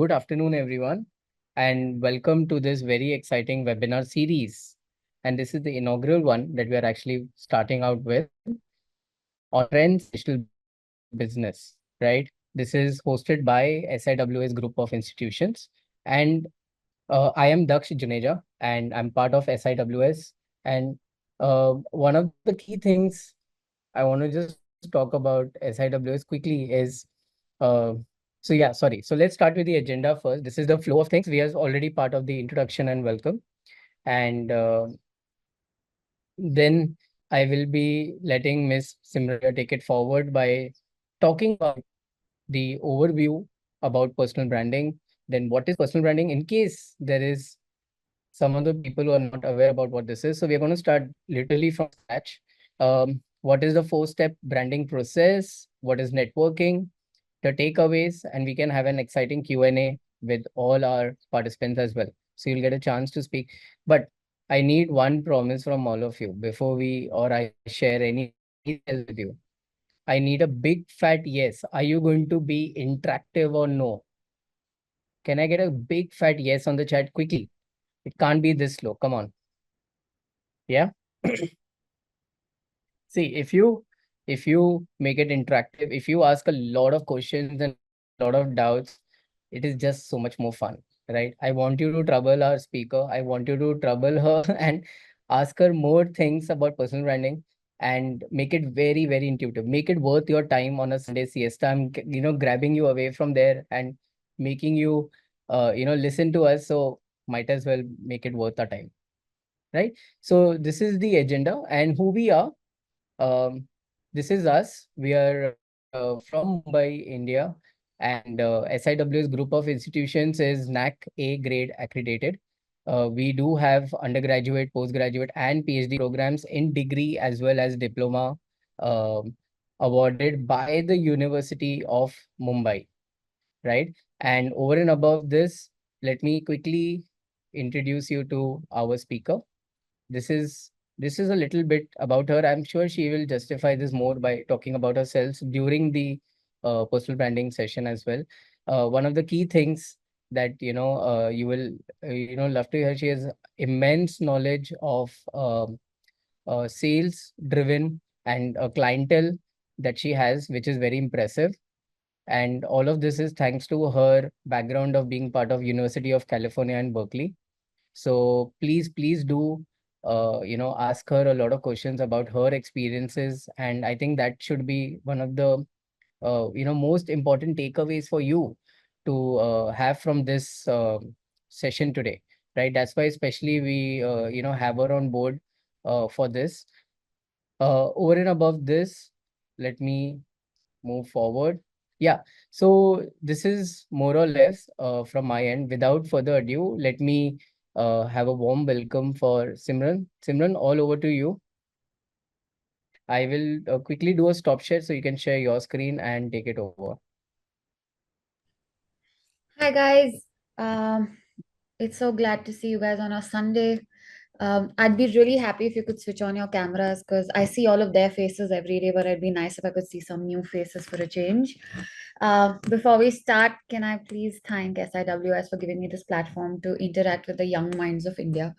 good afternoon, everyone, and welcome to this very exciting webinar series. And this is the inaugural one that we are actually starting out with on trends in digital business, right? This is hosted by SIWS Group of Institutions, and I am Daksh Juneja, and I'm part of SIWS. And one of the key things I want to just talk about SIWS quickly is uh, sorry. So let's start with the agenda first. This is the flow of things. We are already part of the introduction and welcome. And then I will be letting Miss Simran take it forward by talking about the overview about personal branding. Then what is personal branding in case there is some of the people who are not aware about what this is. So we're going to start literally from scratch. What is the four-step branding process? What is networking? The takeaways, and we can have an exciting Q&A with all our participants as well. So you'll get a chance to speak. But I need one promise from all of you before I share any else with you. I need a big fat yes. Are you going to be interactive or no? Can I get a big fat yes on the chat quickly? It can't be this slow. Come on. Yeah. See, if you make it interactive, if you ask a lot of questions and a lot of doubts, it is just so much more fun, right? I want you to trouble our speaker. I want you to trouble her and ask her more things about personal branding and make it very, very intuitive. Make it worth your time on a Sunday siesta. Grabbing you away from there and making you, listen to us. So might as well make it worth our time, right? So this is the agenda and who we are. um, this is us. We are from Mumbai, India, and SIWS Group of Institutions is NAC A grade accredited. We do have undergraduate, postgraduate, and PhD programs in degree as well as diploma um, awarded by the University of Mumbai, right? And over and above this, let me quickly introduce you to our speaker. This is a little bit about her. I'm sure she will justify this more by talking about herself during the personal branding session as well. One of the key things that you will love to hear, she has immense knowledge of sales driven and a clientele that she has, which is very impressive. And all of this is thanks to her background of being part of University of California in Berkeley. So please do, ask her a lot of questions about her experiences, and I think that should be one of the, most important takeaways for you to have from this session today, right? That's why especially we, have her on board for this. Over and above this, let me move forward. Yeah, so this is more or less from my end. Without further ado, let me have a warm welcome for Simran. Simran, all over to you. I will quickly do a stop share so you can share your screen and take it over. Hi guys, it's so glad to see you guys on a Sunday. I'd be really happy if you could switch on your cameras because I see all of their faces every day, but it'd be nice if I could see some new faces for a change. Before we start, can I please thank SIWS for giving me this platform to interact with the young minds of India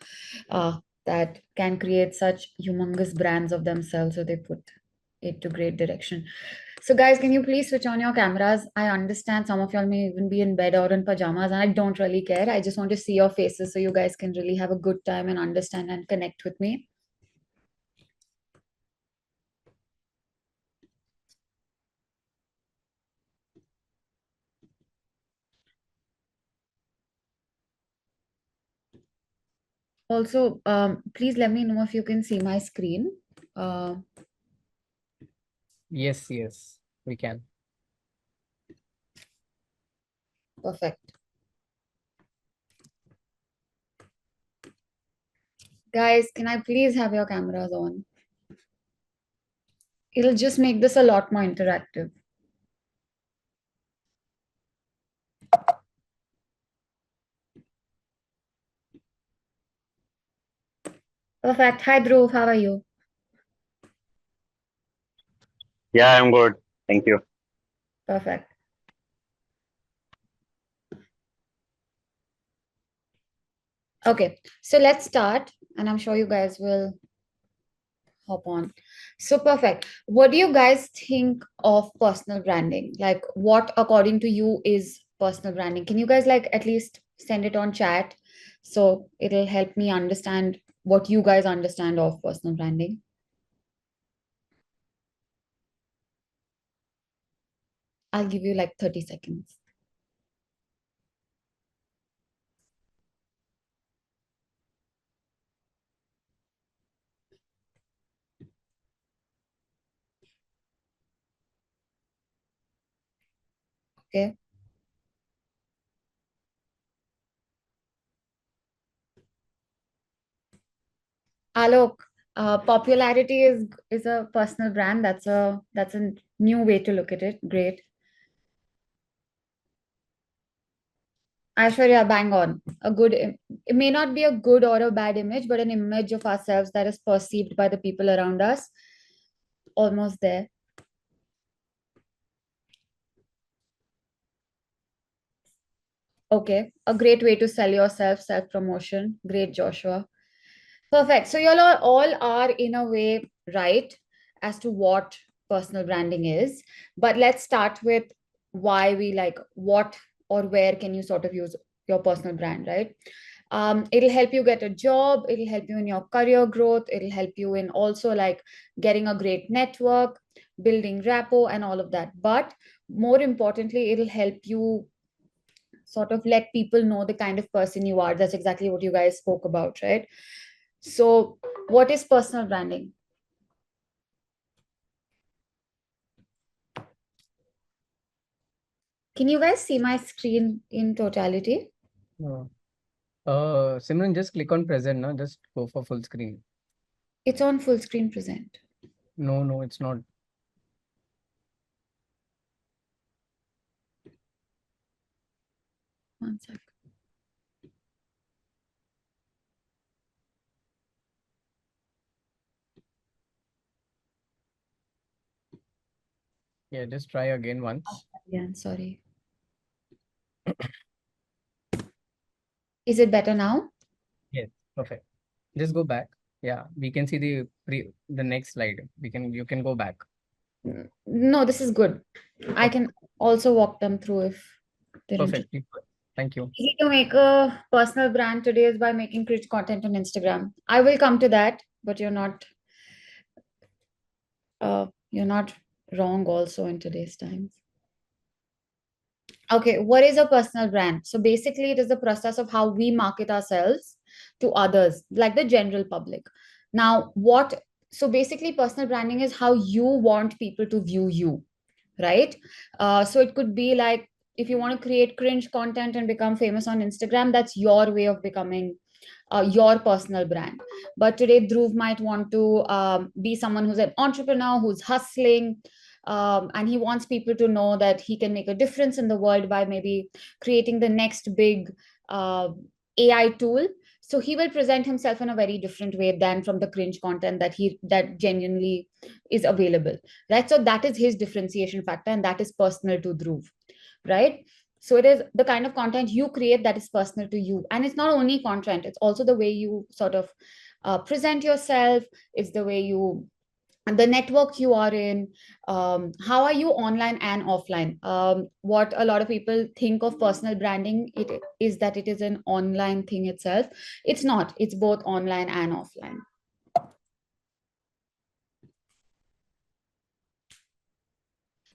that can create such humongous brands of themselves so they put it to great direction. So, guys, can you please switch on your cameras? I understand some of y'all may even be in bed or in pajamas, and I don't really care. I just want to see your faces so you guys can really have a good time and understand and connect with me. Also, please let me know if you can see my screen. Uh, Yes, we can. Perfect. Guys, can I please have your cameras on? It'll just make this a lot more interactive. Perfect. Hi, Dhruv. How are you? Yeah, I'm good. Thank you. Perfect. Okay, so let's start, and I'm sure you guys will hop on. So perfect. What do you guys think of personal branding? Like, what according to you is personal branding? Can you guys like at least send it on chat so it'll help me understand what you guys understand of personal branding? I'll give you like 30 seconds. Okay. Alok, popularity is a personal brand. That's a new way to look at it. Great. Aishwarya, bang on. It may not be a good or a bad image, but an image of ourselves that is perceived by the people around us. Almost there. Okay. A great way to sell yourself, self promotion. Great, Joshua. Perfect. So you all are in a way right as to what personal branding is. But let's start with why we like what or where can you sort of use your personal brand, right? It'll help you get a job, it'll help you in your career growth, it'll help you in also like getting a great network, building rapport, and all of that. But more importantly, it'll help you sort of let people know the kind of person you are. That's exactly what you guys spoke about, right? So, what is personal branding? Can you guys see my screen in totality? No. Simran, just click on present, no? Just go for full screen. It's on full screen present. No, no, it's not. One sec. Yeah, just try again once. Yeah, sorry. Is it better now? Yes, perfect. Just go back. Yeah, we can see the next slide. You can go back. No, this is good. I Okay, can also walk them through if they're interested. perfect. Thank you. Easy to make a personal brand today is by making rich content on Instagram. I will come to that, but you're not wrong also in today's times. Okay, what is a personal brand? So basically, it is the process of how we market ourselves to others, like the general public. Now, so basically, personal branding is how you want people to view you, right? So it could be like if you want to create cringe content and become famous on Instagram, that's your way of becoming your personal brand. But today, Dhruv might want to be someone who's an entrepreneur, who's hustling, and he wants people to know that he can make a difference in the world by maybe creating the next big uh, AI tool. So he will present himself in a very different way than from the cringe content that genuinely is available, right? So that is his differentiation factor, and that is personal to Dhruv, right? So it is the kind of content you create that is personal to you, and it's not only content, it's also the way you sort of present yourself. It's the way you the network you are in. How are you online and offline? What a lot of people think of personal branding it is that it is an online thing itself. It's not, it's both online and offline.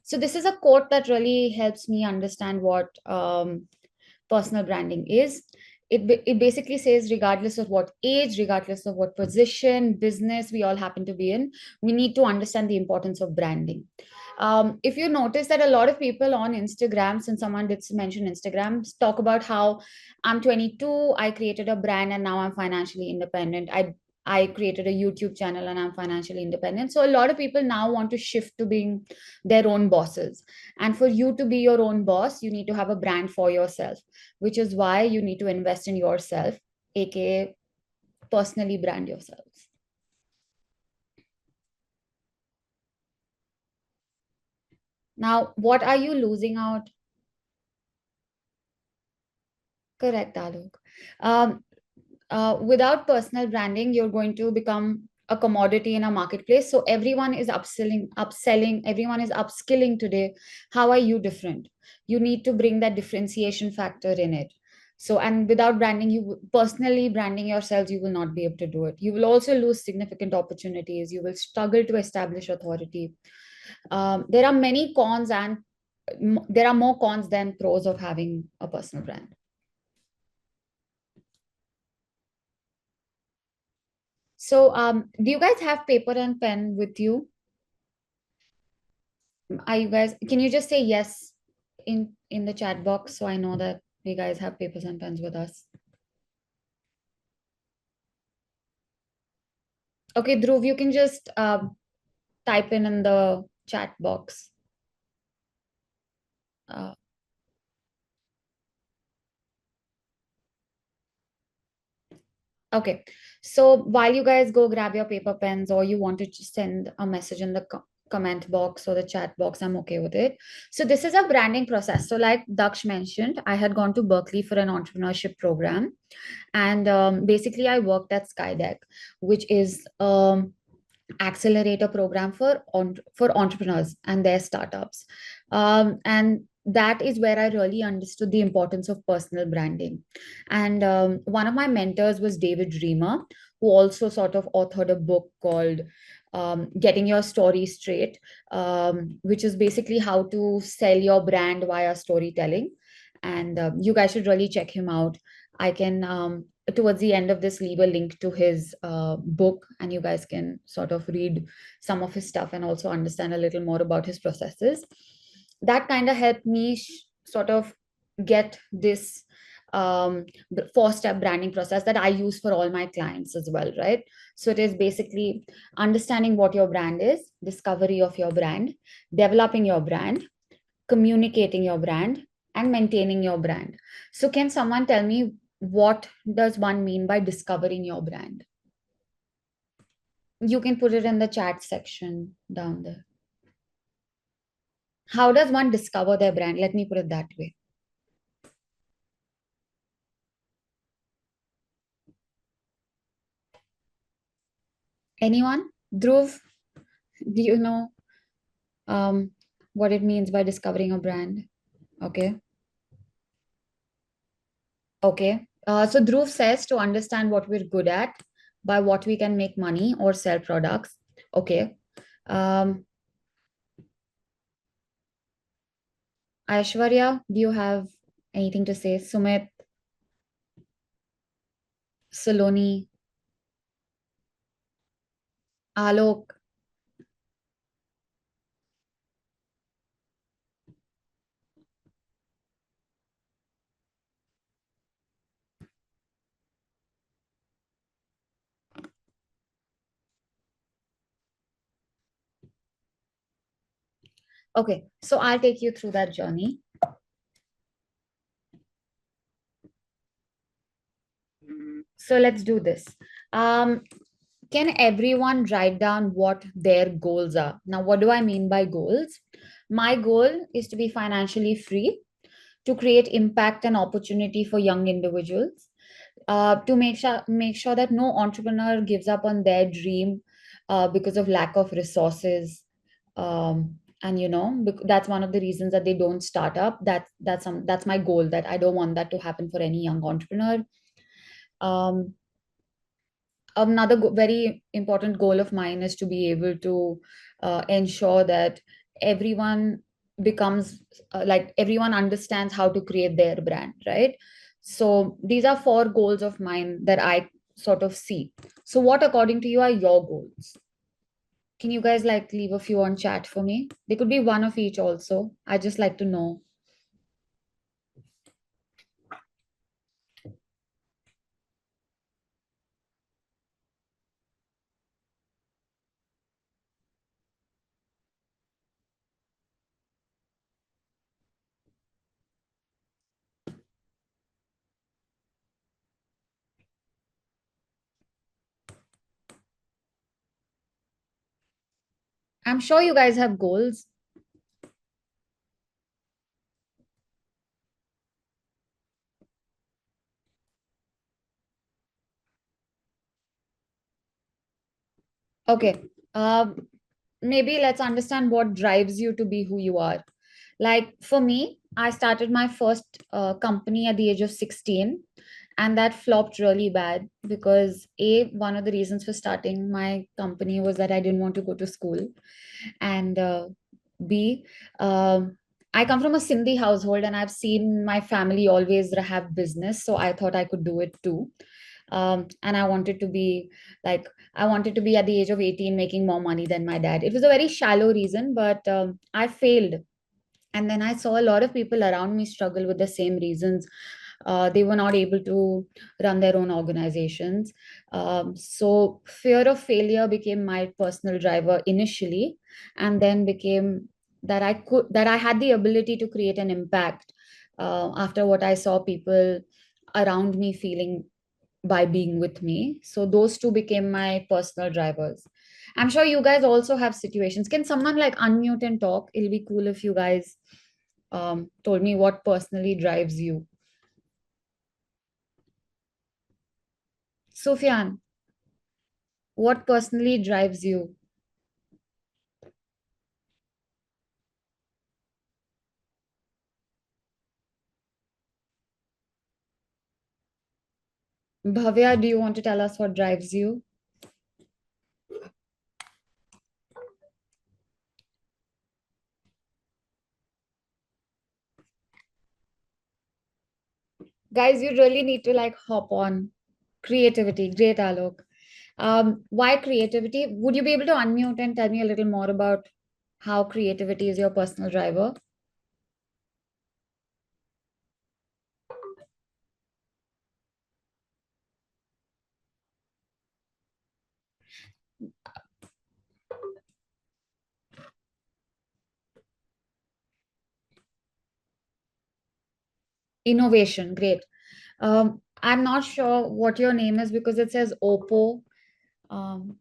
So this is a quote that really helps me understand what personal branding is. It basically says, regardless of what age, regardless of what position, business we all happen to be in, we need to understand the importance of branding. If you notice that a lot of people on Instagram, since someone did mention Instagram, talk about how I'm 22, I created a brand, and now I'm financially independent. I created a YouTube channel and I'm financially independent. So a lot of people now want to shift to being their own bosses. And for you to be your own boss, you need to have a brand for yourself, which is why you need to invest in yourself, aka personally brand yourselves. Now, what are you losing out? Correct, Alok. Um, Without personal branding, you're going to become a commodity in a marketplace. So everyone is upselling, everyone is upskilling today. How are you different? You need to bring that differentiation factor in it. So, and without branding, you personally branding yourselves, you will not be able to do it. You will also lose significant opportunities. You will struggle to establish authority. There are many cons, and there are more cons than pros of having a personal brand. So, do you guys have paper and pen with you? Are you guys? Can you just say yes in the chat box so I know that you guys have papers and pens with us? Okay, Dhruv, you can just type in the chat box. Uh, okay, so while you guys go grab your paper pens, or you want to just send a message in the comment box or the chat box, I'm okay with it. So this is a branding process. So like Daksh mentioned, I had gone to Berkeley for an entrepreneurship program. And basically, I worked at Skydeck, which is accelerator program for entrepreneurs and their startups. And that is where I really understood the importance of personal branding. And one of my mentors was David Dreamer, who also sort of authored a book called Getting Your Story Straight, which is basically how to sell your brand via storytelling. And you guys should really check him out. I can towards the end of this leave a link to his book, and you guys can sort of read some of his stuff and also understand a little more about his processes. That kind of helped me sort of get this four-step branding process that I use for all my clients as well, right? So it is basically understanding what your brand is, discovery of your brand, developing your brand, communicating your brand, and maintaining your brand. So can someone tell me, what does one mean by discovering your brand? You can put it in the chat section down there. How does one discover their brand? Let me put it that way. Anyone? Dhruv, do you know um, what it means by discovering a brand? Okay. Okay. So Dhruv says to understand what we're good at, by what we can make money or sell products. Okay. Um, Aishwarya, do you have anything to say? Sumit, Saloni, Alok. Okay, so I'll take you through that journey. So let's do this. Um, can everyone write down what their goals are? Now, what do I mean by goals? My goal is to be financially free, to create impact and opportunity for young individuals, to make sure that no entrepreneur gives up on their dream because of lack of resources. And that's one of the reasons that they don't start up. That's my goal. That I don't want that to happen for any young entrepreneur. Um, Another very important goal of mine is to be able to ensure that everyone becomes like everyone understands how to create their brand, right? So these are four goals of mine that I sort of see. So what according to you are your goals? Can you guys like leave a few on chat for me? They could be one of each also. I just like to know. I'm sure you guys have goals. Okay. Maybe let's understand what drives you to be who you are. Like for me, I started my first company at the age of 16, and that flopped really bad because one of the reasons for starting my company was that I didn't want to go to school, and B, um, I come from a Sindhi household, and I've seen my family always have business, so I thought I could do it too. And I wanted to be like, I wanted to be at the age of 18 making more money than my dad. It was a very shallow reason, but I failed. And then I saw a lot of people around me struggle with the same reasons. They were not able to run their own organizations. So fear of failure became my personal driver initially, and then became that I had the ability to create an impact after what I saw people around me feeling by being with me. So those two became my personal drivers. I'm sure you guys also have situations. Can someone like unmute and talk? It'll be cool if you guys told me what personally drives you. Sufyan, what personally drives you? Bhavya, do you want to tell us what drives you? Guys, you really need to like hop on. Creativity, great Alok. Why creativity? Would you be able to unmute and tell me a little more about how creativity is your personal driver? Innovation, great. I'm not sure what your name is because it says Oppo. Um,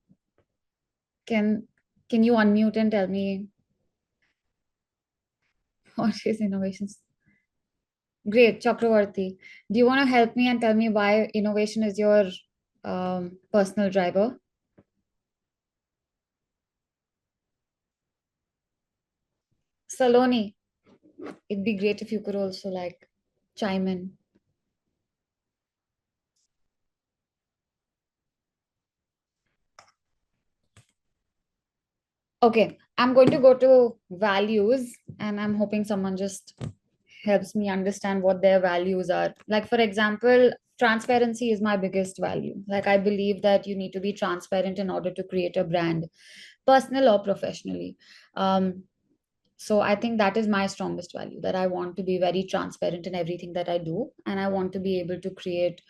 can can you unmute and tell me what is innovations? Great, Chakravarti. Do you want to help me and tell me why innovation is your personal driver? Saloni, it'd be great if you could also like chime in. Okay, I'm going to go to values and I'm hoping someone just helps me understand what their values are. Like, for example, transparency is my biggest value. Like, I believe that you need to be transparent in order to create a brand, personal or professionally. Um, so I think that is my strongest value, that I want to be very transparent in everything that I do, and I want to be able to create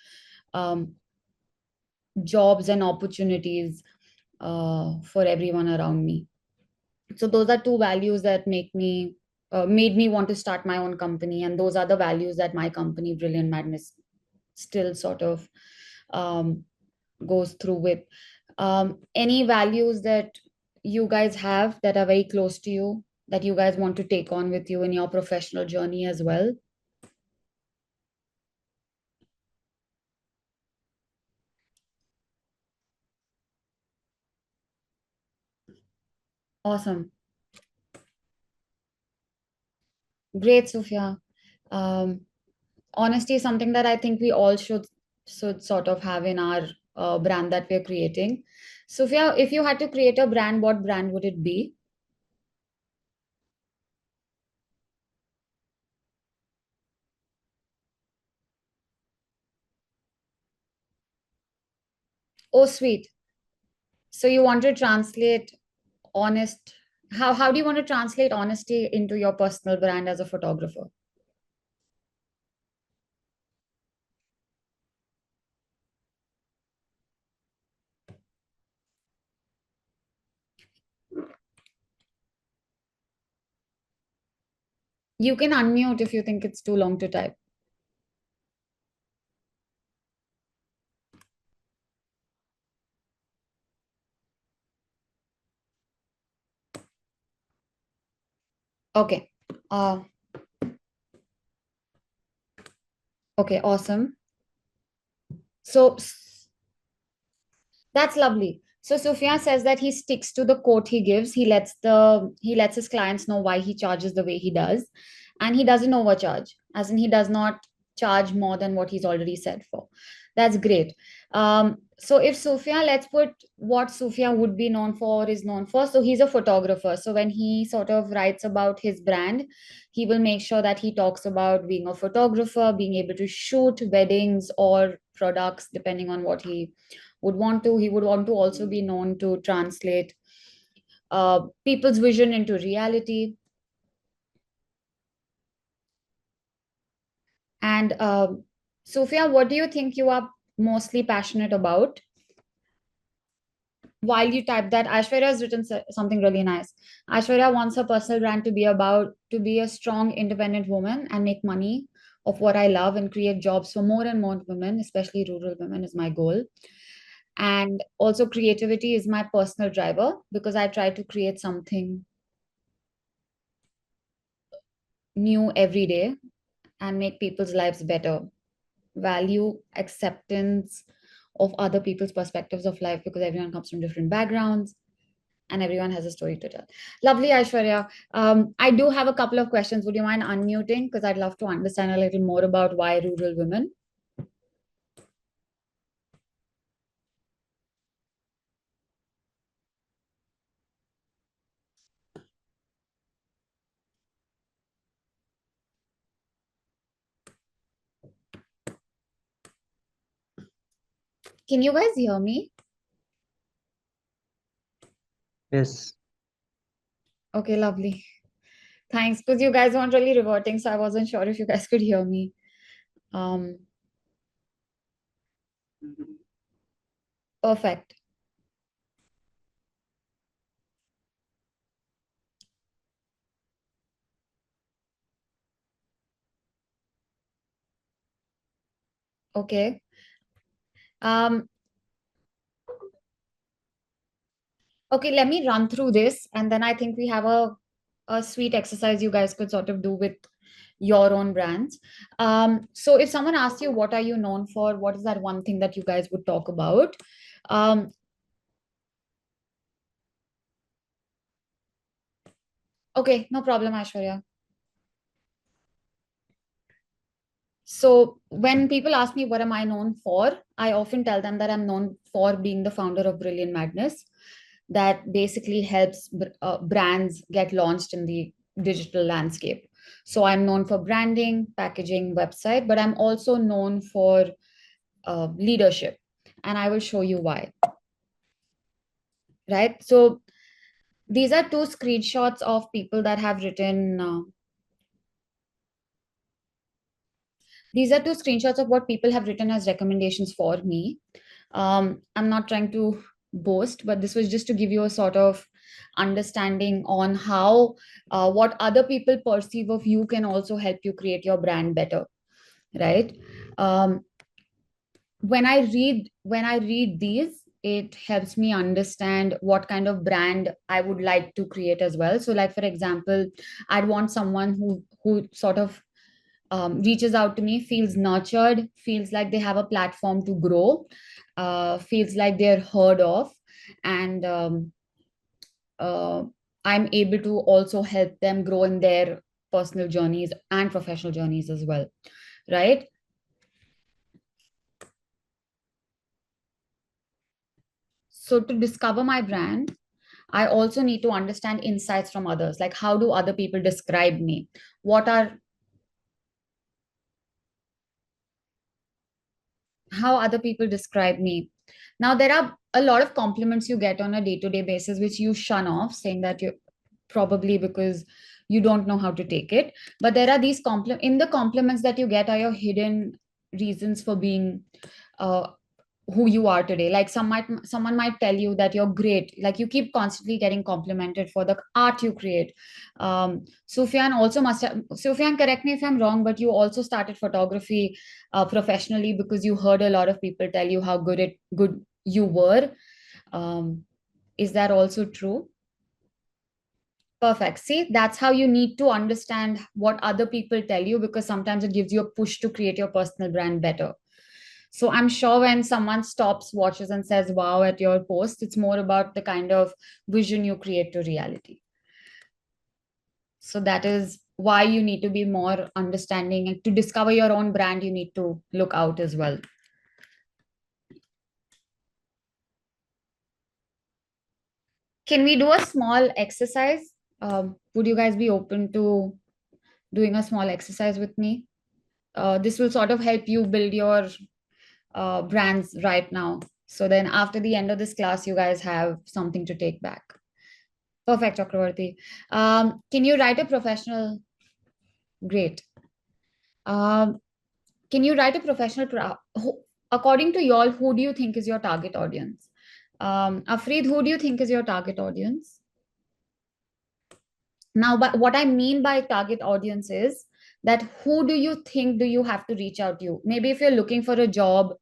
um, jobs and opportunities for everyone around me. So those are two values that made me want to start my own company, and those are the values that my company Brilliant Madness still sort of um, goes through with. Any values that you guys have that are very close to you, that you guys want to take on with you in your professional journey as well? Awesome. Great, Sophia. um, Honesty is something that I think we all should sort of have in our brand that we're creating. Sophia, if you had to create a brand, what brand would it be? Oh, sweet. So you want to translate honest. How do you want to translate honesty into your personal brand as a photographer? You can unmute if you think it's too long to type. Okay. Uh, okay, awesome. So that's lovely. So Sufyan says that he sticks to the quote he gives. He lets his clients know why he charges the way he does, and he doesn't overcharge. As in, he does not charge more than what he's already said for. That's great. So if Sufyan, let's put what Sufyan would be known for or is known for. So he's a photographer. So when he sort of writes about his brand, he will make sure that he talks about being a photographer, being able to shoot weddings or products, depending on what he would want to also be known to translate people's vision into reality. And Sophia, what do you think you are mostly passionate about? While you type that, Aishwarya has written something really nice. Aishwarya wants her personal brand to be a strong independent woman and make money of what I love and create jobs for more and more women, especially rural women, is my goal. And also creativity is my personal driver because I try to create something new every day and make people's lives better. Value acceptance of other people's perspectives of life because everyone comes from different backgrounds and everyone has a story to tell. Lovely, Aishwarya. I do have a couple of questions. Would you mind unmuting? Because I'd love to understand a little more about why rural women. Can you guys hear me? Yes. Okay, lovely. Thanks. Because you guys weren't really reverting, so I wasn't sure if you guys could hear me. Um, Perfect. Okay. Um, okay, let me run through this, and then I think we have a sweet exercise you guys could sort of do with your own brands. So if someone asks you, what are you known for? What is that one thing that you guys would talk about? Um, okay, no problem, Aishwarya. So when people ask me what am I known for, I often tell them that I'm known for being the founder of Brilliant Madness, that basically helps brands get launched in the digital landscape. So I'm known for branding, packaging, website, but I'm also known for leadership, and I will show you why. Right. So these are two screenshots of people that have written. These are two screenshots of what people have written as recommendations for me. I'm not trying to boast, but this was just to give you a sort of understanding on how what other people perceive of you can also help you create your brand better, right? Um, when I read these, it helps me understand what kind of brand I would like to create as well. So, like for example, I'd want someone who sort of reaches out to me, feels nurtured, feels like they have a platform to grow, feels like they're heard of, and uh, I'm able to also help them grow in their personal journeys and professional journeys as well, right? So, to discover my brand, I also need to understand insights from others. Like, how do other people describe me? What are how other people describe me? Now, there are a lot of compliments you get on a day-to-day basis, which you shun off, saying that you probably because you don't know how to take it. But there are these in the compliments that you get are your hidden reasons for being uh, who you are today. Like someone might tell you that you're great, like you keep constantly getting complimented for the art you create. Sufyan also must have, Sufyan, correct me if I'm wrong, but you also started photography professionally because you heard a lot of people tell you how good you were. um, is that also true? Perfect. See, that's how you need to understand what other people tell you, because sometimes it gives you a push to create your personal brand better. So I'm sure when someone stops, watches, and says wow at your post, it's more about the kind of vision you create to reality. So that is why you need to be more understanding, and to discover your own brand, you need to look out as well. Can we do a small exercise? Would you guys be open to doing a small exercise with me? This will sort of help you build your brands right now. So then after the end of this class, you guys have something to take back. Perfect, Chakravarti. Can you write a professional? Great. Um, can you write a professional? According to y'all, who do you think is your target audience? Afreed, who do you think is your target audience? Now, but what I mean by target audience is that who do you think do you have to reach out to? Maybe if you're looking for a job,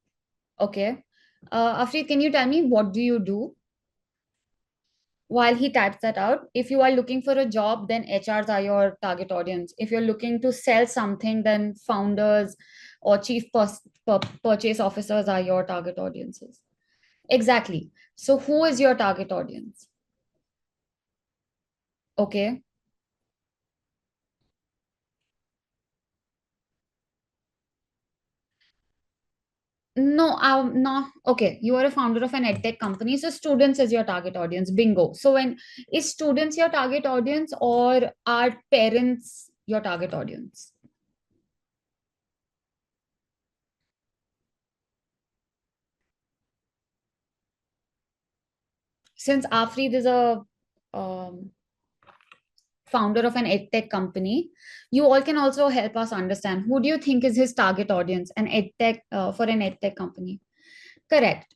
okay. Afreed, can you tell me what do you do? While he types that out, if you are looking for a job, then HRs are your target audience. If you're looking to sell something, then founders or purchase officers are your target audiences. Exactly. So who is your target audience? Okay. No, no. Okay, you are a founder of an edtech company, so students is your target audience. Bingo. So when is students your target audience, or are parents your target audience? Since Afreed is a um, founder of an edtech company, you all can also help us understand who do you think is his target audience, an edtech for an edtech company. Correct.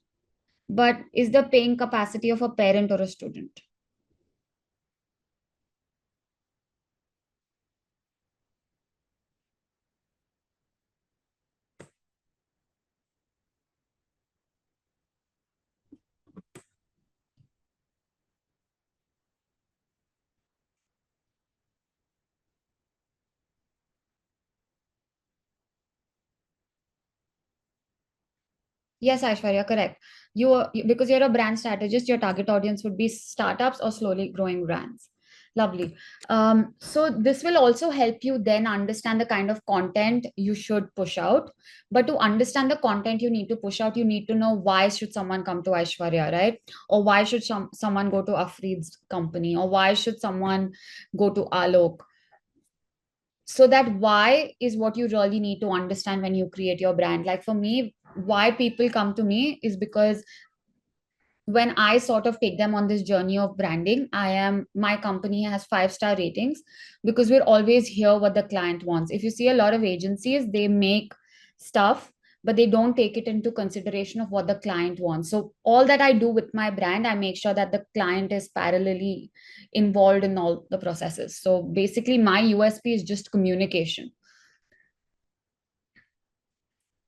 But is the paying capacity of a parent or a student? Yes, Aishwarya, correct. Because you're a brand strategist, your target audience would be startups or slowly growing brands. Lovely. So this will also help you then understand the kind of content you should push out. But to understand the content you need to push out, you need to know why should someone come to Aishwarya, right? Or why should someone go to Afreed's company? Or why should someone go to Alok? So that why is what you really need to understand when you create your brand. Like for me, why people come to me is because when I sort of take them on this journey of branding, my company has 5-star ratings because we're always hear what the client wants. If you see a lot of agencies, they make stuff, but they don't take it into consideration of what the client wants. So all that I do with my brand, I make sure that the client is parallelly involved in all the processes. So basically, my USP is just communication.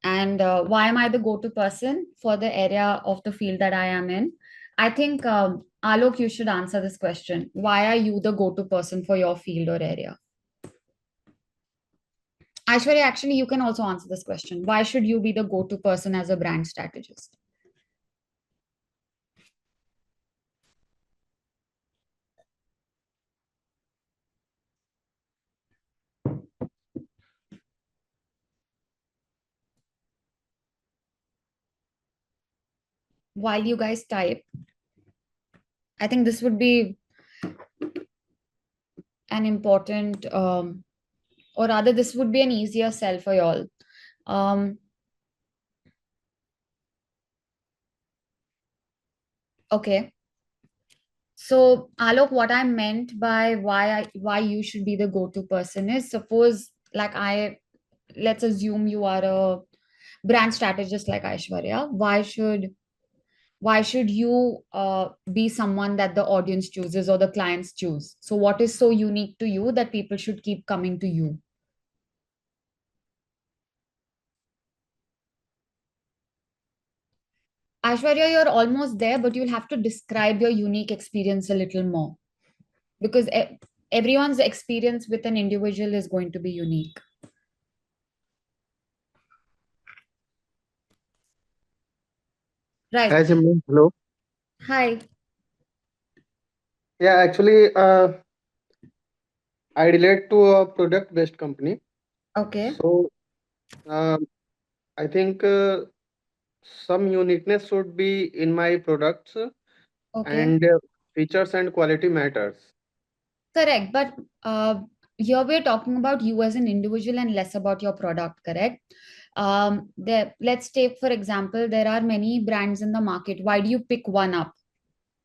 And why am I the go-to person for the area of the field that I am in? I think, Alok, you should answer this question. Why are you the go-to person for your field or area? Aishwarya, actually, you can also answer this question. Why should you be the go-to person as a brand strategist? While you guys type, I think this would be an important, or rather, this would be an easier sell for y'all. Um, okay. So, Alok, what I meant by why you should be the go-to person is, suppose like let's assume you are a brand strategist like Aishwarya. Why should you be someone that the audience chooses or the clients choose? So what is so unique to you that people should keep coming to you? Aishwarya, you're almost there, but you'll have to describe your unique experience a little more because everyone's experience with an individual is going to be unique. Right. Hi, Simran. Hello. Hi. Yeah, actually, I relate to a product-based company. Okay. So, um, I think some uniqueness should be in my products Okay. and features and quality matters. Correct. But here we're talking about you as an individual and less about your product, correct? Let's take, for example, there are many brands in the market. Why do you pick one up?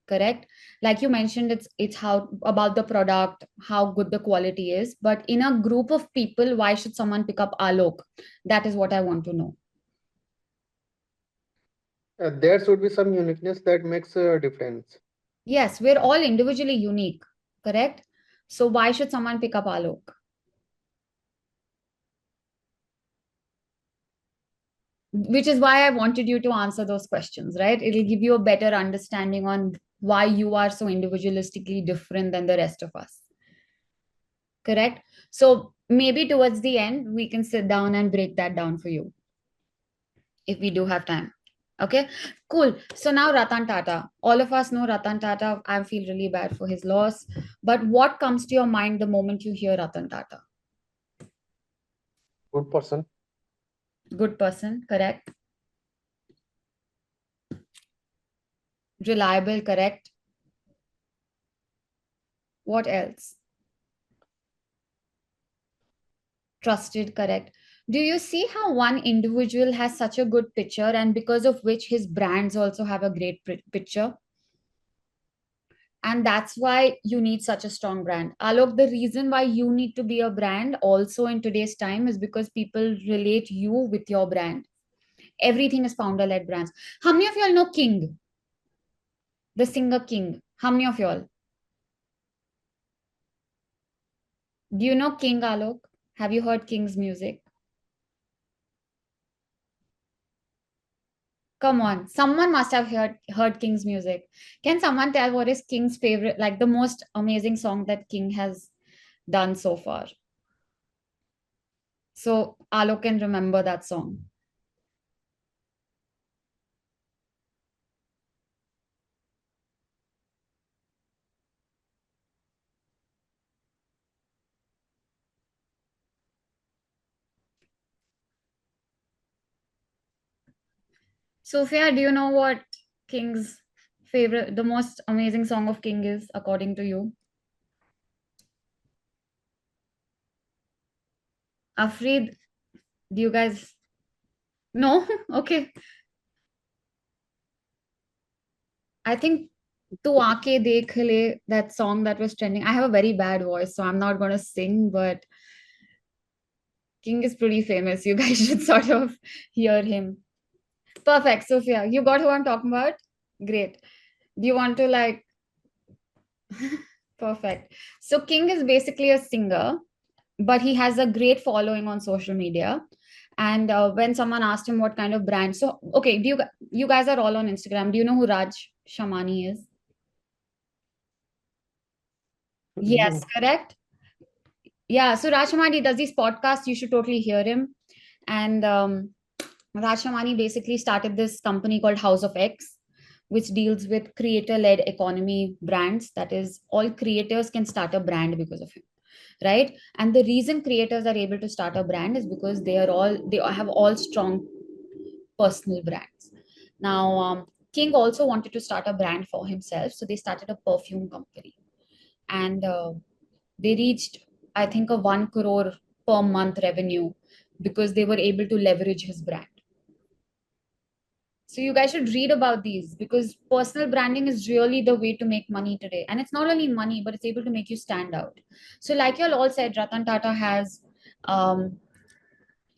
Correct. Like you mentioned, it's how about the product, how good the quality is. But in a group of people, why should someone pick up Alok? That is what I want to know. There should be some uniqueness that makes a difference. Yes, we're all individually unique, correct? So why should someone pick up Alok? Which is why I wanted you to answer those questions, right? It'll give you a better understanding on why you are so individualistically different than the rest of us, correct? So maybe towards the end, we can sit down and break that down for you if we do have time. Okay, cool. So now Ratan Tata. All of us know Ratan Tata. I feel really bad for his loss. But what comes to your mind the moment you hear Ratan Tata? Good person. Good person, correct? Reliable, correct? What else? Trusted, correct? Do you see how one individual has such a good picture and because of which his brands also have a great picture? And that's why you need such a strong brand. Alok, the reason why you need to be a brand also in today's time is because people relate you with your brand. Everything is founder led brands. How many of y'all know King, the singer King? How many of y'all? Do you know King, Alok? Have you heard King's music? Come on, someone must have heard King's music. Can someone tell what is King's favorite, like the most amazing song that King has done so far? So Alok can remember that song. Sophia, do you know what King's favorite, the most amazing song of King is, according to you? Afraid, do you guys know? Okay. I think Tu Aake Dekh Le, that song that was trending. I have a very bad voice, so I'm not going to sing, but King is pretty famous. You guys should sort of hear him. Perfect, Sophia. You got who I'm talking about? Great. Do you want to like perfect. So King is basically a singer, but he has a great following on social media. And when someone asked him what kind of brand, so okay, you guys are all on Instagram. Do you know who Raj Shamani is? Yes, No. correct. Yeah, so Raj Shamani does these podcasts. You should totally hear him. And Raj Shamani basically started this company called House of X, which deals with creator-led economy brands. That is, all creators can start a brand because of him, right? And the reason creators are able to start a brand is because they have all strong personal brands. Now, King also wanted to start a brand for himself, so they started a perfume company, and they reached, I think, a 1 crore per month revenue because they were able to leverage his brand. So you guys should read about these because personal branding is really the way to make money today. And it's not only money, but it's able to make you stand out. So like you all said, um,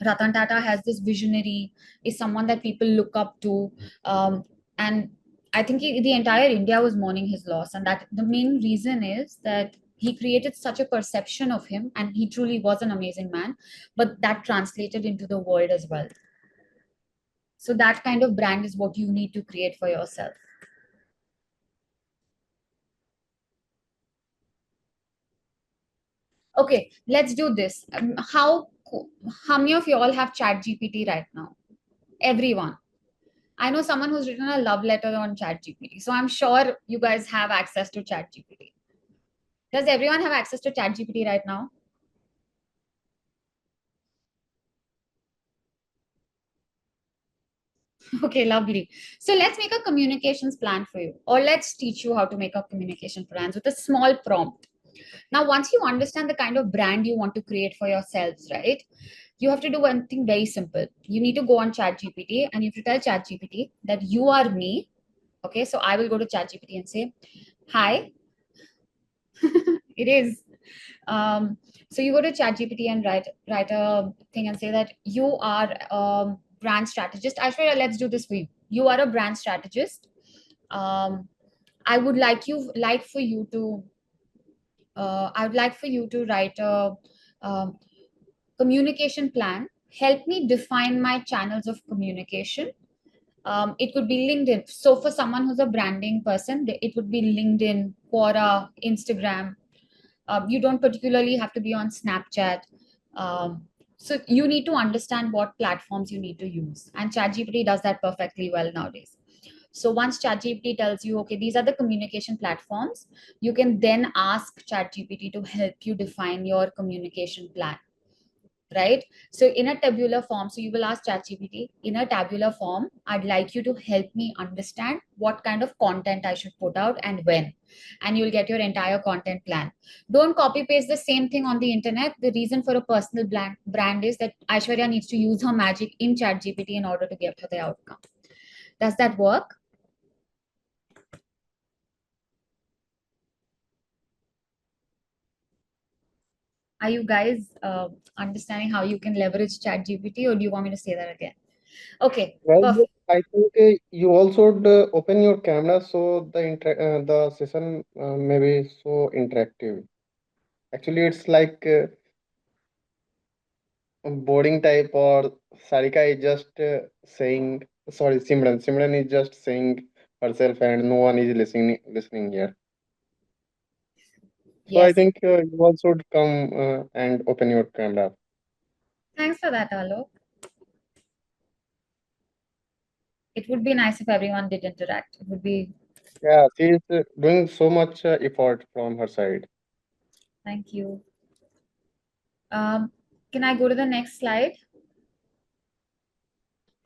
Ratan Tata has this visionary, is someone that people look up to. And I think the entire India was mourning his loss. And that the main reason is that he created such a perception of him and he truly was an amazing man, but that translated into the world as well. So that kind of brand is what you need to create for yourself. Okay, let's do this. How many of you all have Chat GPT right now? Everyone. I know someone who's written a love letter on ChatGPT. So I'm sure you guys have access to ChatGPT. Does everyone have access to ChatGPT right now? Okay, lovely. So let's make a communications plan for you, or let's teach you how to make a communication plans with a small prompt. Now, once you understand the kind of brand you want to create for yourselves, right? You have to do one thing very simple. You need to go on ChatGPT and you have to tell ChatGPT that you are me. Okay, so I will go to ChatGPT and say, "Hi, it is." So you go to ChatGPT and write a thing and say that you are a brand strategist. Aishwarya, let's do this for you. You are a brand strategist. Um, I would like for you to I would like for you to write a um, communication plan. Help me define my channels of communication. It could be LinkedIn. So for someone who's a branding person, it would be LinkedIn, Quora, Instagram. You don't particularly have to be on Snapchat. Um, so you need to understand what platforms you need to use, and ChatGPT does that perfectly well nowadays. So once ChatGPT tells you, okay, these are the communication platforms, you can then ask ChatGPT to help you define your communication plan, right? So in a tabular form, so you will ask ChatGPT, in a tabular form, I'd like you to help me understand what kind of content I should put out and when. And you'll get your entire content plan. Don't copy paste the same thing on the internet. The reason for a personal brand is that Aishwarya needs to use her magic in ChatGPT in order to get her the outcome. Does that work? Are you guys understanding how you can leverage ChatGPT, or do you want me to say that again? Okay, Well, perfect. I think you also should open your camera so the session may be so interactive. Actually, it's like boarding type, or Sarika is just saying, sorry, Simran is just saying herself, and no one is listening here. So I Yes. think you also should come and open your camera. Thanks for that, Alok. It would be nice if everyone did interact. It would be, Yeah, she is doing so much effort from her side. thank you. Um, can I go to the next slide?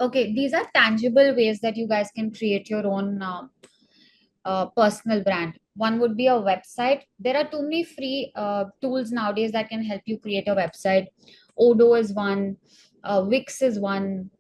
Okay, these are tangible ways that you guys can create your own personal brand. One would be a website. There are too many free tools nowadays that can help you create a website. Odo is one, Wix is one.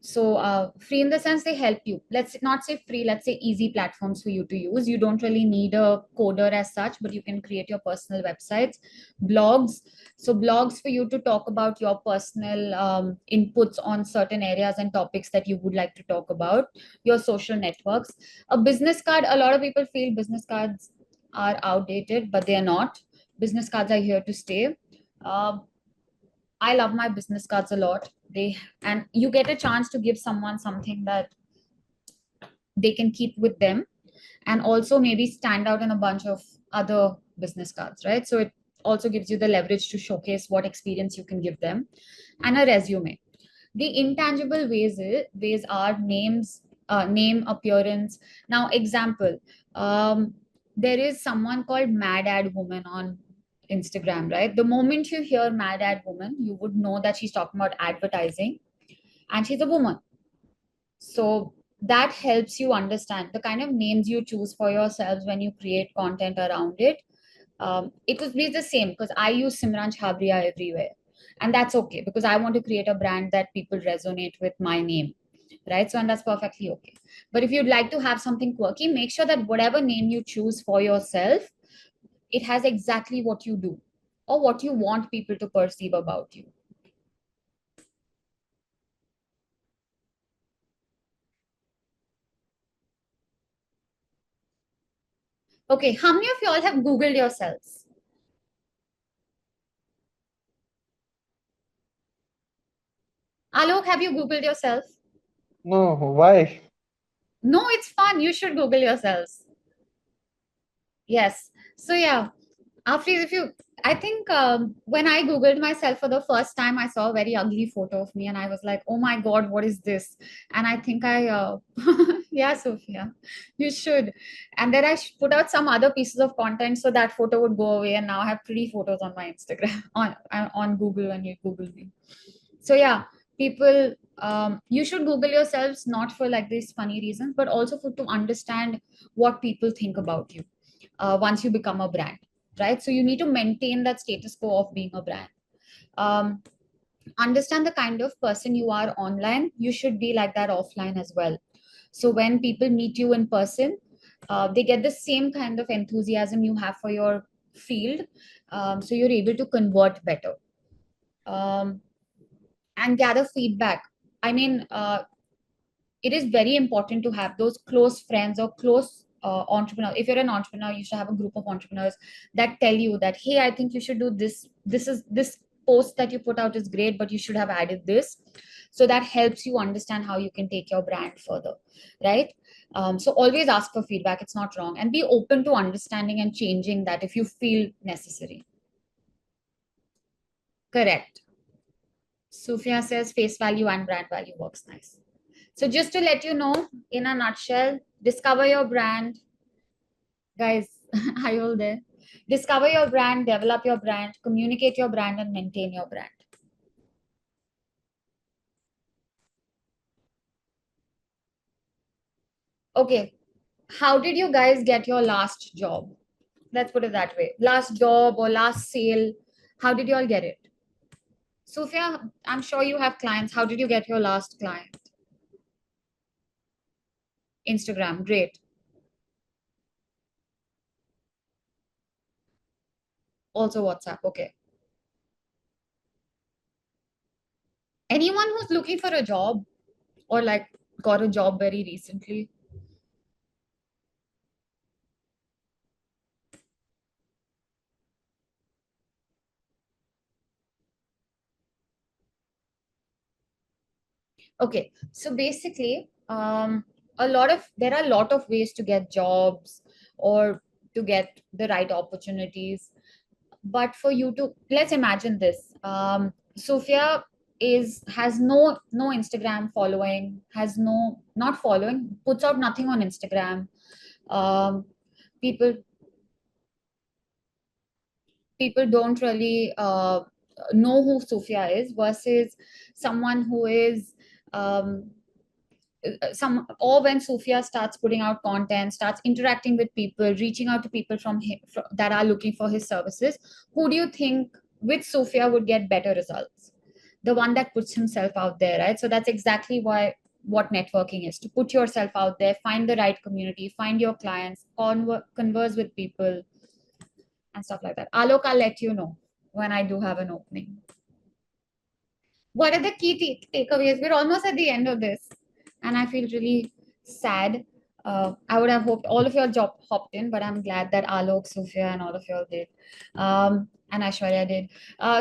So free in the sense they help you. Let's not say free, let's say easy platforms for you to use. You don't really need a coder as such, but you can create your personal websites. Blogs. So blogs for you to talk about your personal inputs on certain areas and topics that you would like to talk about. Your social networks. A business card, a lot of people feel business cards are outdated, but they are not. Business cards are here to stay. uh, I love my business cards a lot. They, and you get a chance to give someone something that they can keep with them, and also maybe stand out in a bunch of other business cards, right? So it also gives you the leverage to showcase what experience you can give them. And a resume. The intangible ways are names, name, appearance. Now, example, um, there is someone called Mad Ad Woman on Instagram, right? The moment you hear Mad Ad Woman, you would know that she's talking about advertising, and she's a woman. So that helps you understand the kind of names you choose for yourselves when you create content around it. It would be the same because I use Simran Chabria everywhere. And that's okay because I want to create a brand that people resonate with my name, right? So, and that's perfectly okay. But if you'd like to have something quirky, make sure that whatever name you choose for yourself, it has exactly what you do or what you want people to perceive about you. Okay, how many of y'all have Googled yourselves? Alok, have you Googled yourself? No, why? No, it's fun. You should Google yourselves. Yes. So, yeah. After if you, I think when I googled myself for the first time, I saw a very ugly photo of me and I was like, oh my god, what is this? And I think I yeah, Sophia, you should. And then I put out some other pieces of content so that photo would go away, and now I have pretty photos on my Instagram on Google when you google me. So yeah, people, you should google yourselves, not for like these funny reasons, but also for to understand what people think about you once you become a brand, right? So you need to maintain that status quo of being a brand. um, Understand the kind of person you are online, you should be like that offline as well. So when people meet you in person, they get the same kind of enthusiasm you have for your field. So you're able to convert better, um, and gather feedback. I mean, it is very important to have those close friends or close entrepreneurs. If you're an entrepreneur, you should have a group of entrepreneurs that tell you that, hey, I think you should do this. This post that you put out is great, but you should have added this. So that helps you understand how you can take your brand further, right? So always ask for feedback. It's not wrong, and be open to understanding and changing that if you feel necessary. Correct. Sufia says face value and brand value works nice. So just to let you know, in a nutshell, discover your brand. Guys, are you all there? Discover your brand, develop your brand, communicate your brand, and maintain your brand. Okay, how did you guys get your last job? Let's put it that way. Last job or last sale, how did you all get it? Sophia, I'm sure you have clients. How did you get your last client? Instagram, great. Also WhatsApp, okay. Anyone who's looking for a job or like got a job very recently? Okay, so basically, there are a lot of ways to get jobs or to get the right opportunities. But for you to, let's imagine this. Sophia has no Instagram following, has no not following, puts out nothing on Instagram. Um, people people don't really know who Sophia is versus someone who is some, or when Sophia starts putting out content, starts interacting with people, reaching out to people that are looking for his services, who do you think with Sophia would get better results? The one that puts himself out there, right? So that's exactly why what networking is, to put yourself out there, find the right community, find your clients, converse with people and stuff like that. Alok, I'll let you know when I do have an opening. What are the key takeaways? We're almost at the end of this, and I feel really sad. I would have hoped all of you all hopped in, but I'm glad that Alok, Sufia, and all of you all did, and Aishwarya did.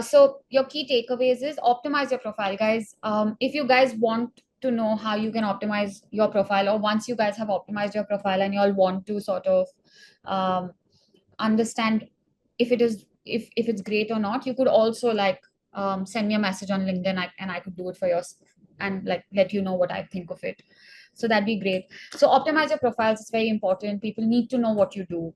So your key takeaways is optimize your profile, guys. If you guys want to know how you can optimize your profile, or once you guys have optimized your profile and you all want to sort of um, understand if it is if it's great or not, you could also like send me a message on LinkedIn, and I could do it for yours and like let you know what I think of it. So that'd be great. So optimize your profiles. It's very important. People need to know what you do.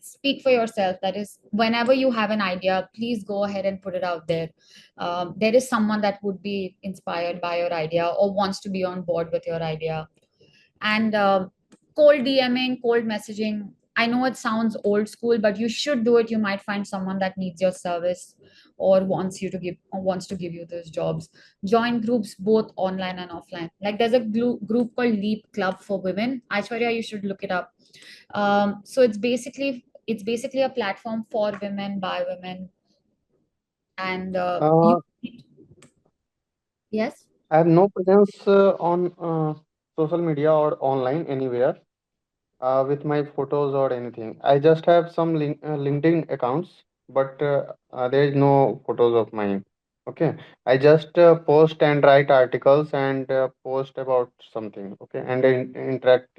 Speak for yourself. That is, whenever you have an idea, please go ahead and put it out there. There is someone that would be inspired by your idea or wants to be on board with your idea. And cold DMing, cold messaging, I know it sounds old school, but you should do it. You might find someone that needs your service or wants to give you those jobs. Join groups both online and offline. Like there's a group called Leap Club for women. Aishwarya, you should look it up. So it's basically a platform for women by women, and Uh, yes. I have no presence on social media or online anywhere with my photos or anything. I just have some LinkedIn accounts, but there is no photos of mine. Okay, I just post and write articles and post about something. Okay, and interact.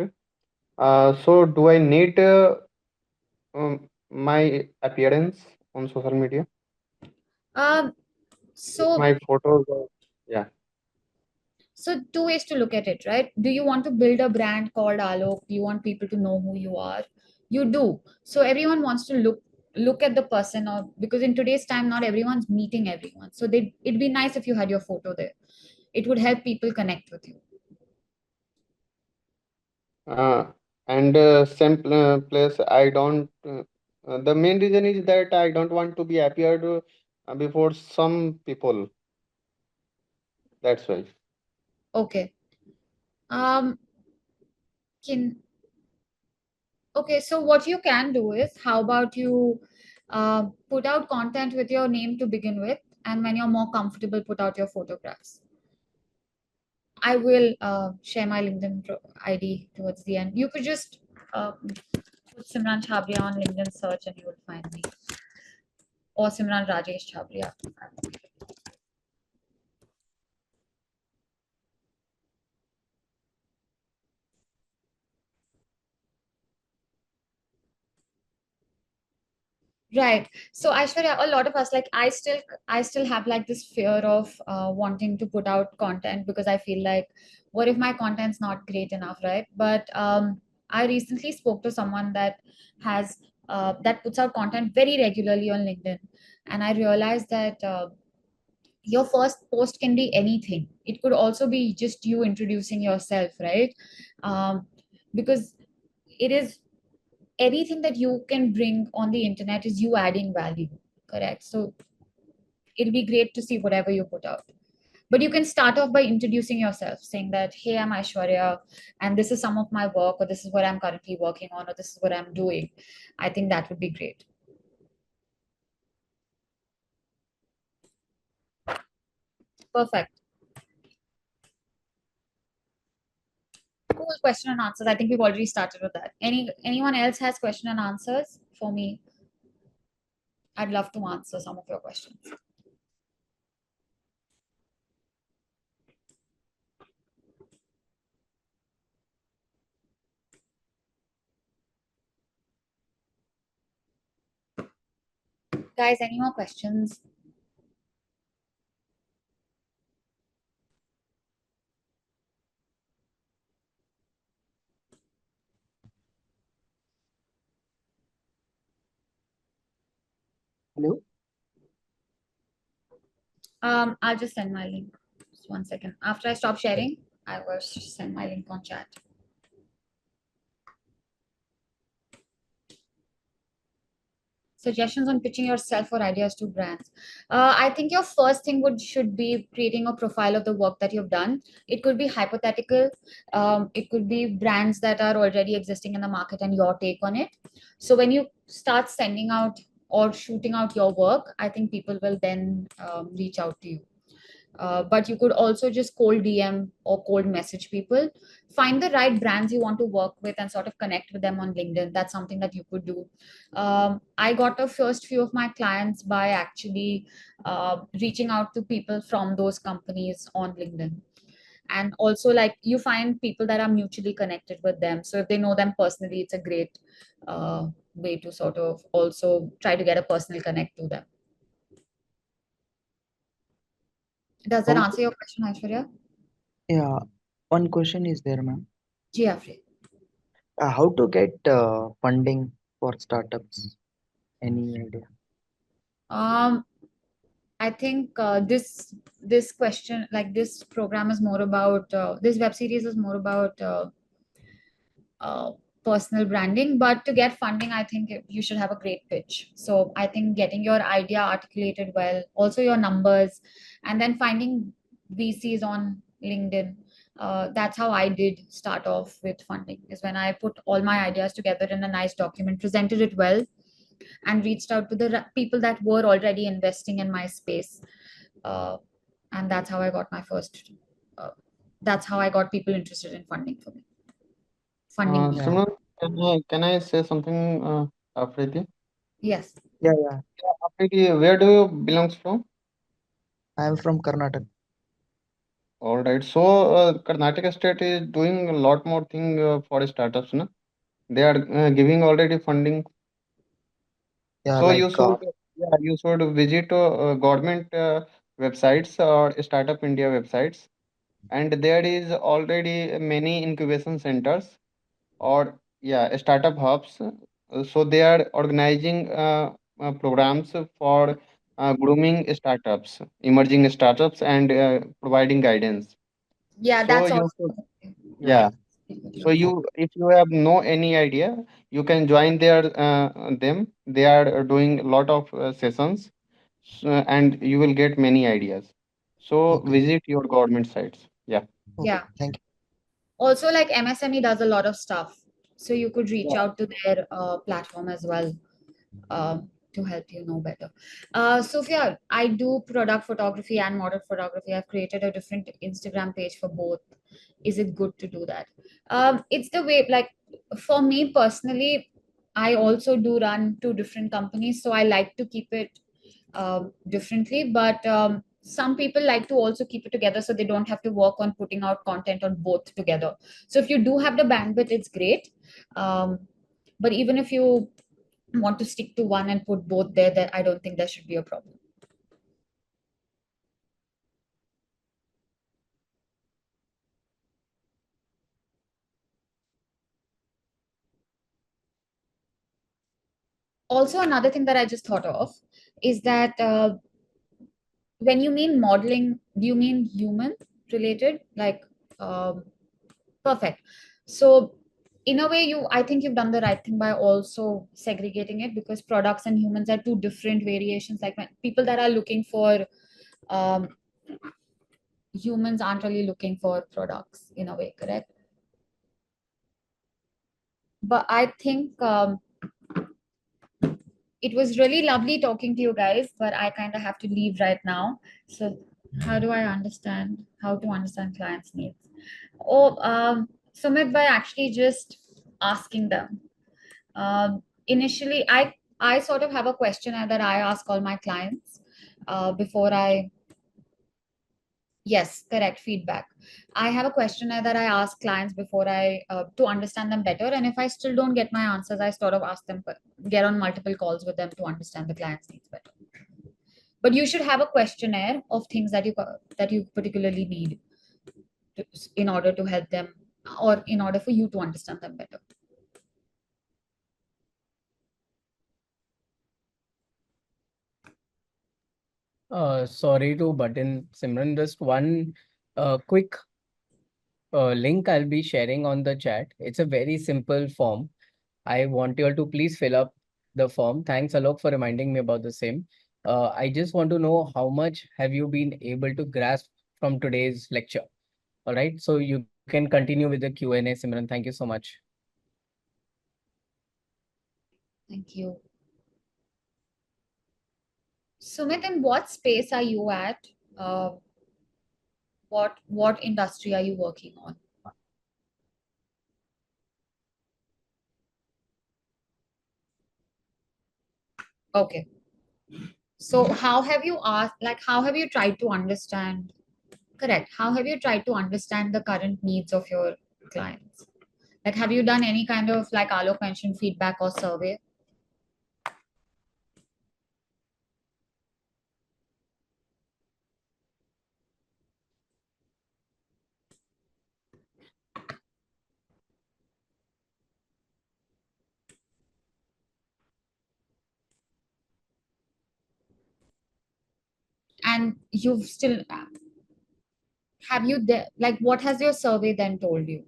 So, do I need my appearance on social media Um, with so my photos. Yeah. So two ways to look at it, right? Do you want to build a brand called Alok? Do you want people to know who you are? You do. So everyone wants to look at the person, or because in today's time not everyone's meeting everyone. So it'd be nice if you had your photo there. It would help people connect with you. Uh, and same place, I don't. The main reason is that I don't want to be appeared before some people. That's why. Okay. Um can Okay, so what you can do is, how about you put out content with your name to begin with, and when you're more comfortable, put out your photographs. I will share my LinkedIn ID towards the end. You could just put Simran Chabria on LinkedIn search and you will find me. Or Simran Rajesh Chabria. Right. So Aishwarya, a lot of us, like I still have like this fear of wanting to put out content, because I feel like, what if my content's not great enough, right? But I recently spoke to someone has that puts out content very regularly on LinkedIn, and I realized that your first post can be anything. It could also be just you introducing yourself, right? Because it is, anything that you can bring on the internet is you adding value, correct? So it'll be great to see whatever you put out. But you can start off by introducing yourself, saying that, hey, I'm Aishwarya, and this is some of my work, or this is what I'm currently working on, or this is what I'm doing. I think that would be great. Perfect. Cool. Question and answers. I think we've already started with that. Anyone else has question and answers for me? I'd love to answer some of your questions. Guys, any more questions? Hello? I'll just send my link. Just 1 second. After I stop sharing, I will send my link on chat. Suggestions on pitching yourself or ideas to brands. I think your first thing should be creating a profile of the work that you've done. It could be hypothetical. It could be brands that are already existing in the market and your take on it. So when you start sending out or shooting out your work, I think people will then reach out to you. But you could also just cold DM or cold message people. Find the right brands you want to work with and sort of connect with them on LinkedIn. That's something that you could do. I got the first few of my clients by actually reaching out to people from those companies on LinkedIn. And also, like, you find people that are mutually connected with them. So if they know them personally, it's a great way to sort of also try to get a personal connect to them. Does that How answer your question, Aishwarya? Yeah, one question is there, ma'am. Ji, Afri. How to get funding for startups? Any idea? Um, I think this question, like this program, is more about this web series is more about uh, personal branding. But to get funding, I think you should have a great pitch. So I think getting your idea articulated well, also your numbers, and then finding VCs on LinkedIn. That's how I did start off with funding. Is when I put all my ideas together in a nice document, presented it well, and reached out to the people that were already investing in my space. Uh, and that's how I got my first. Uh, that's how I got people interested in funding me. Yeah, Simran, can I say something, Afridi? Yes. yeah. Afridi, where do you belongs from? I am from Karnataka. All right. So, Karnataka state is doing a lot more thing for startups, na? They are giving already funding. Yeah, So like you should visit government websites or Startup India websites, and there is already many incubation centers or startup hubs. So they are organizing programs for grooming startups, emerging startups, and providing guidance. Yeah, So that's you also. should, yeah. yeah. So you, if you have no any idea, you can join them. They are doing a lot of sessions, and you will get many ideas. So Okay, visit your government sites. Yeah. okay. Yeah. Thank Also, like MSME does a lot of stuff, so you could reach Yeah. out to their platform as well, to help you know better. Sophia, I do product photography and model photography. I've created a different Instagram page for both. Is it good to do that? It's the way, like, for me personally, I also do run two different companies, so I like to keep it differently. But some people like to also keep it together so they don't have to work on putting out content on both together. So if you do have the bandwidth, it's great. Um, but even if you want to stick to one and put both there, then I don't think there should be a problem. Also, another thing that I just thought of is that when you mean modeling, do you mean human related? Like, um, perfect. So, in a way, I think you've done the right thing by also segregating it, because products and humans are two different variations. Like, when people that are looking for um, humans aren't really looking for products in a way, correct? But I think it was really lovely talking to you guys, but I kind of have to leave right now. So, how do I understand how to understand clients' needs? Oh, Sumit, by actually just asking them. Initially, I sort of have a questionnaire that I ask all my clients before I. Yes, correct, feedback. I have a questionnaire that I ask clients before I to understand them better, and if I still don't get my answers, I sort of ask them, get on multiple calls with them to understand the client's needs better. But you should have a questionnaire of things that you particularly need to, in order to help them, or in order for you to understand them better. Sorry to butt in, Simran. Just one quick link I'll be sharing on the chat. It's a very simple form. I want you all to please fill up the form. Thanks, Alok, for reminding me about the same. I just want to know how much have you been able to grasp from today's lecture. All right, so you can continue with the Q&A, Simran. Thank you so much. Thank you. Sumit, in what space are you at? What industry are you working on? Okay. So how have you asked, like, how have you tried to understand, correct, how have you tried to understand the current needs of your clients? Like, have you done any kind of, like Alok mentioned, feedback or survey? And you've still, have you, like, what has your survey then told you?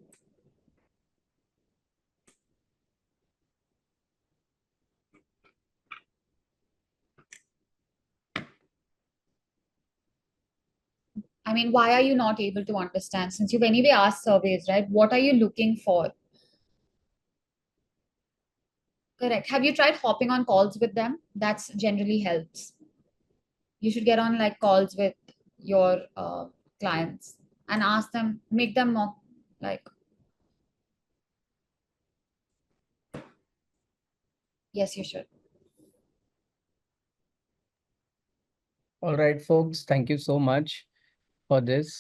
I mean, why are you not able to understand? Since you've anyway asked surveys, right? What are you looking for? Correct. Have you tried hopping on calls with them? That's generally helps. You should get on like calls with your clients and ask them, make them more like, yes, you should. All right, folks, thank you so much for this.